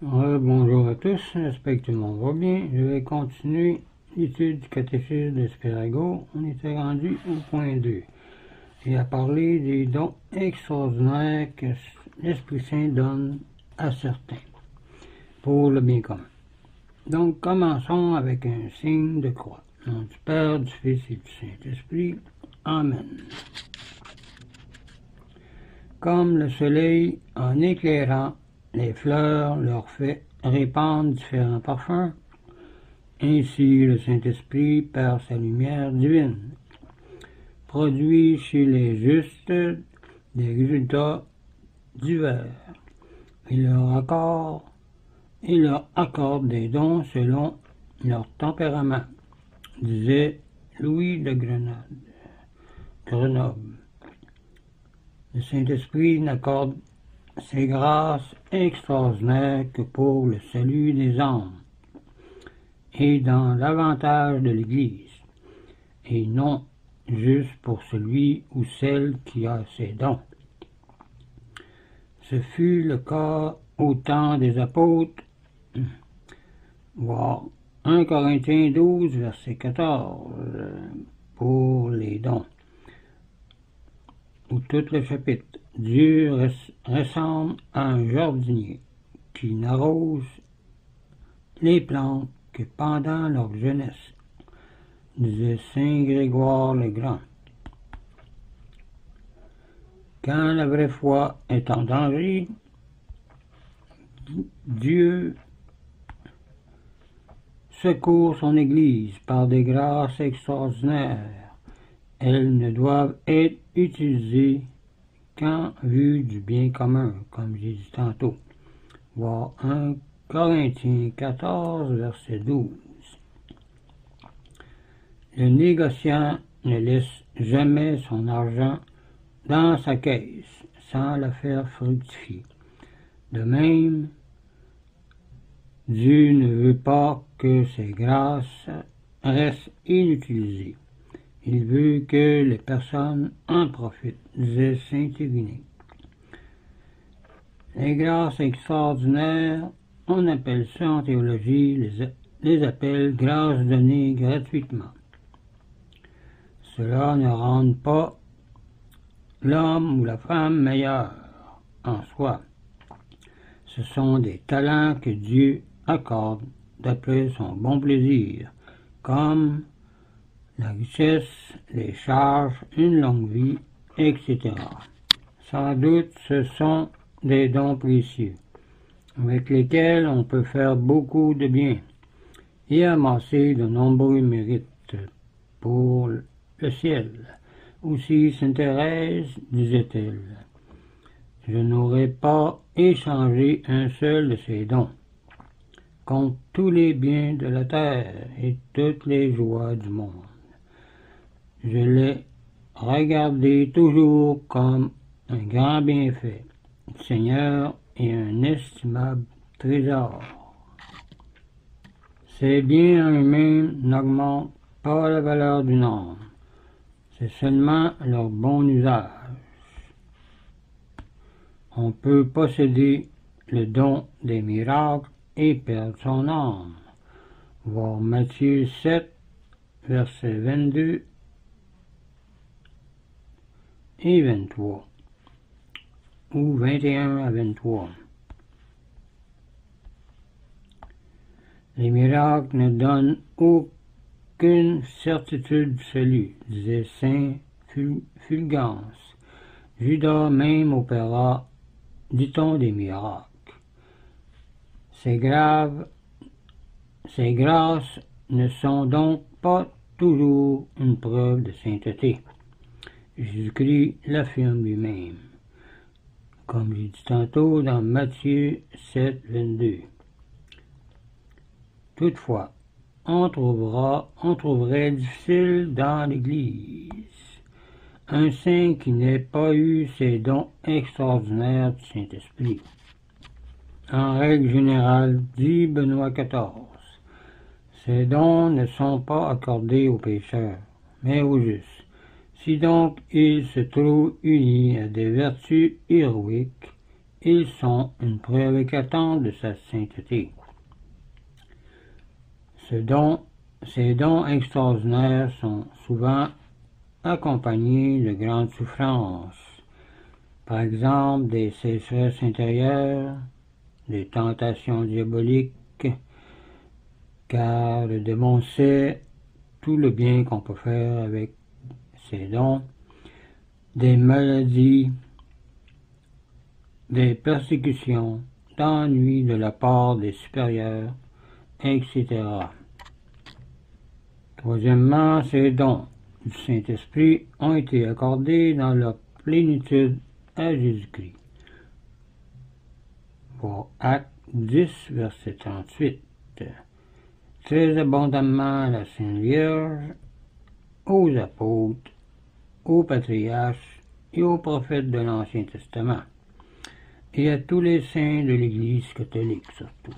Bonjour à tous, j'espère que tout le monde va bien. Je vais continuer l'étude du catéchisme de Spirago. On était rendu au point 2 et à parler des dons extraordinaires que l'Esprit Saint donne à certains pour le bien commun. Donc commençons avec un signe de croix. Au nom du Père, du Fils et du Saint-Esprit. Amen. Comme le soleil, en éclairant les fleurs, leur fait répandre différents parfums, ainsi le Saint-Esprit, par sa lumière divine, produit chez les justes des résultats divers. Il leur accorde des dons selon leur tempérament, disait Louis de Grenoble. Le Saint-Esprit n'accorde ces grâces extraordinaires que pour le salut des âmes et dans l'avantage de l'Église, et non juste pour celui ou celle qui a ces dons. Ce fut le cas au temps des apôtres, voir 1 Corinthiens 12, verset 14, pour les dons, ou tout le chapitre. Dieu ressemble à un jardinier qui n'arrose les plantes que pendant leur jeunesse, disait Saint Grégoire le Grand. Quand la vraie foi est en danger, Dieu secourt son Église par des grâces extraordinaires. Elles ne doivent être utilisées qu'en vue du bien commun, comme j'ai dit tantôt. Voir 1 Corinthiens 14, verset 12. Le négociant ne laisse jamais son argent dans sa caisse sans la faire fructifier. De même, Dieu ne veut pas que ses grâces restent inutilisées. Il veut que les personnes en profitent, disait Saint Irénée. Les grâces extraordinaires, on appelle ça en théologie, les appelle grâces données gratuitement. Cela ne rend pas l'homme ou la femme meilleur en soi. Ce sont des talents que Dieu accorde d'après son bon plaisir, comme la richesse, les charges, une longue vie, etc. Sans doute, ce sont des dons précieux, avec lesquels on peut faire beaucoup de bien et amasser de nombreux mérites pour le ciel. Aussi, Sainte Thérèse disait-elle, « Je n'aurais pas échangé un seul de ces dons contre tous les biens de la terre et toutes les joies du monde. Je l'ai regardé toujours comme un grand bienfait du Seigneur et un estimable trésor. Ces biens en eux-mêmes n'augmentent pas la valeur d'une âme, c'est seulement leur bon usage. On peut posséder le don des miracles et perdre son âme. Voir Matthieu 7, versets 22 et 23, ou 21 à 23. Les miracles ne donnent aucune certitude du salut, disait Saint Fulgence. Judas même opéra, dit-on, des miracles. Ces grâces ne sont donc pas toujours une preuve de sainteté. Jésus-Christ l'affirme lui-même, comme j'ai dit tantôt dans Matthieu 7, 22. Toutefois, on trouverait difficile dans l'Église un saint qui n'ait pas eu ces dons extraordinaires du Saint-Esprit. En règle générale, dit Benoît XIV, ces dons ne sont pas accordés aux pécheurs, mais aux justes. Si donc ils se trouvent unis à des vertus héroïques Ils sont une preuve éclatante de sa sainteté. Ces dons extraordinaires sont souvent accompagnés de grandes souffrances, par exemple des sécheresses intérieures, des tentations diaboliques, car le démon sait tout le bien qu'on peut faire avec ces dons, des maladies, des persécutions, d'ennuis de la part des supérieurs, etc. Troisièmement, ces dons du Saint-Esprit ont été accordés dans leur plénitude à Jésus-Christ. Voir Actes 10, verset 38. Très abondamment à la Sainte Vierge, aux apôtres, aux patriarches et aux prophètes de l'Ancien Testament, et à tous les saints de l'Église catholique surtout.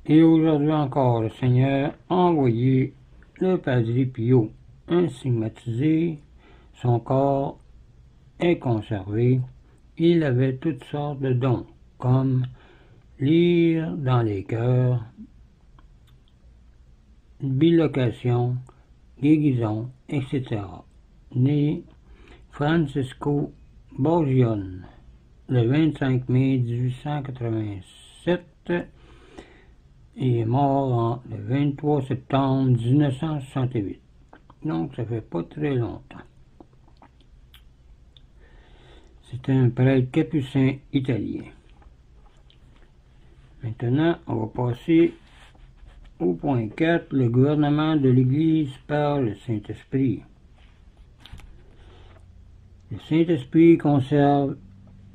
Et aujourd'hui encore, le Seigneur a envoyé le Padre Pio, instigmatisé, son corps est conservé, il avait toutes sortes de dons, comme lire dans les cœurs, bilocation, guérison, etc. Né Francisco Borgione, le 25 mai 1887, et est mort le 23 septembre 1968. Donc ça fait pas très longtemps. C'est un prêtre capucin italien. Maintenant, on va passer au point 4, le gouvernement de l'Église par le Saint-Esprit. Le Saint-Esprit conserve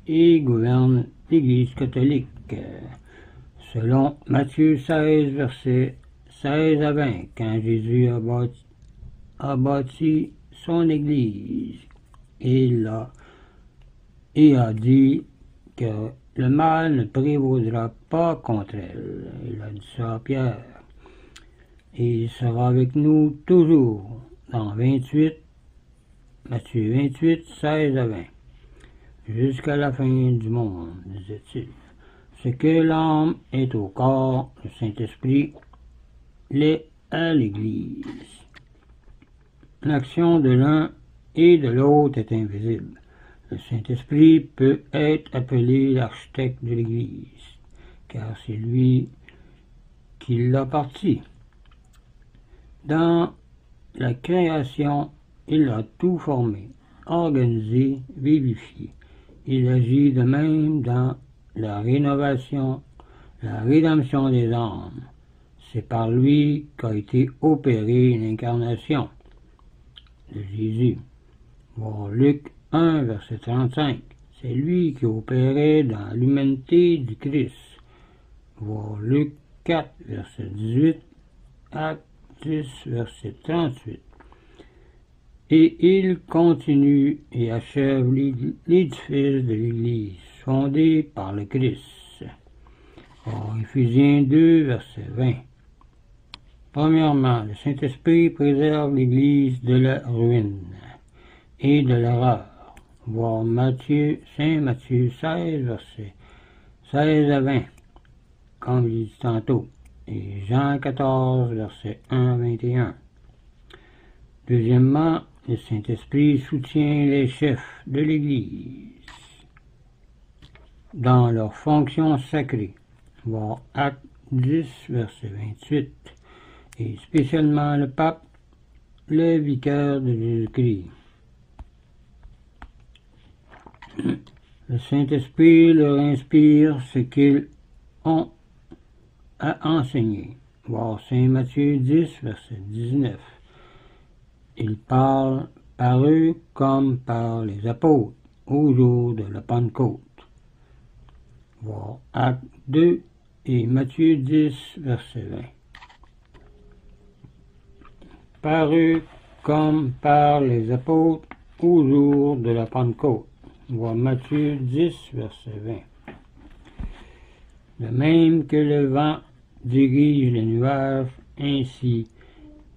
et gouverne l'Église catholique. Selon Matthieu 16, versets 16 à 20, quand Jésus a bâti son Église, et a dit que le mal ne prévaudra pas contre elle. Il a dit ça à Pierre. Et il sera avec nous toujours. Dans Matthieu 28, 16 à 20. Jusqu'à la fin du monde, disait-il. Ce que l'âme est au corps, le Saint-Esprit l'est à l'Église. L'action de l'un et de l'autre est invisible. Le Saint-Esprit peut être appelé l'architecte de l'Église, car c'est lui qui l'a bâtie. Dans la création, il a tout formé, organisé, vivifié. Il agit de même dans la rénovation, la rédemption des âmes. C'est par lui qu'a été opérée l'incarnation de Jésus. Voir Luc 1, verset 35. C'est lui qui opérait dans l'humanité du Christ. Voir Luc 4, verset 18, Acte 10, verset 38. Et il continue et achève l'édifice de l'Église, fondée par le Christ. Or, Éphésiens 2, verset 20. Premièrement, le Saint-Esprit préserve l'Église de la ruine et de l'erreur. Voir Saint Matthieu 16, verset 16 à 20, comme je dit tantôt, et Jean 14, verset 1 à 21. Deuxièmement, le Saint-Esprit soutient les chefs de l'Église dans leurs fonctions sacrées. Voir Acte 10, verset 28, et spécialement le pape, le vicaire de Jésus-Christ. Le Saint-Esprit leur inspire ce qu'ils ont à enseigner. Voir Saint Matthieu 10, verset 19. Il parle par eux comme par les apôtres au jour de la Pentecôte. Voir Acte 2 et Matthieu 10, verset 20. Par eux comme par les apôtres au jour de la Pentecôte. Voir Matthieu 10, verset 20. De même que le vent dirige les nuages, ainsi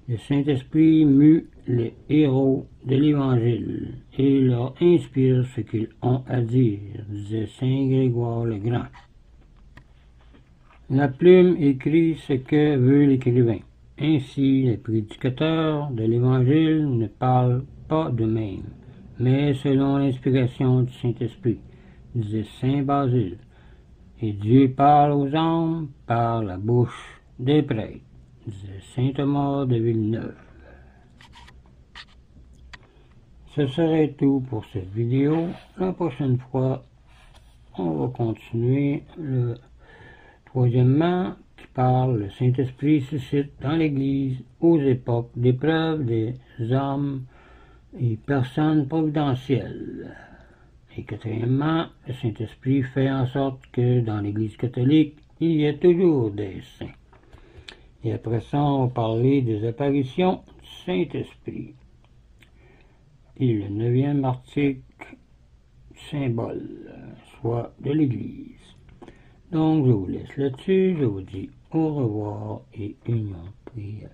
le Saint-Esprit mue les héros de l'Évangile et leur inspire ce qu'ils ont à dire, disait saint Grégoire le Grand. La plume écrit ce que veut l'écrivain. Ainsi, les prédicateurs de l'Évangile ne parlent pas d'eux-mêmes, mais selon l'inspiration du Saint-Esprit, disait saint Basile. Et Dieu parle aux âmes par la bouche des prêtres, disait saint Thomas de Villeneuve. Ce serait tout pour cette vidéo. La prochaine fois, on va continuer le troisièmement qui parle le Saint-Esprit suscite dans l'Église aux époques d'épreuve des hommes et personnes providentielles. Et quatrièmement, le Saint-Esprit fait en sorte que dans l'Église catholique, il y a toujours des saints. Et après ça, on va parler des apparitions du Saint-Esprit. Et le 9e article, symbole, soit de l'Église. Donc, je vous laisse là-dessus, je vous dis au revoir et union de prière.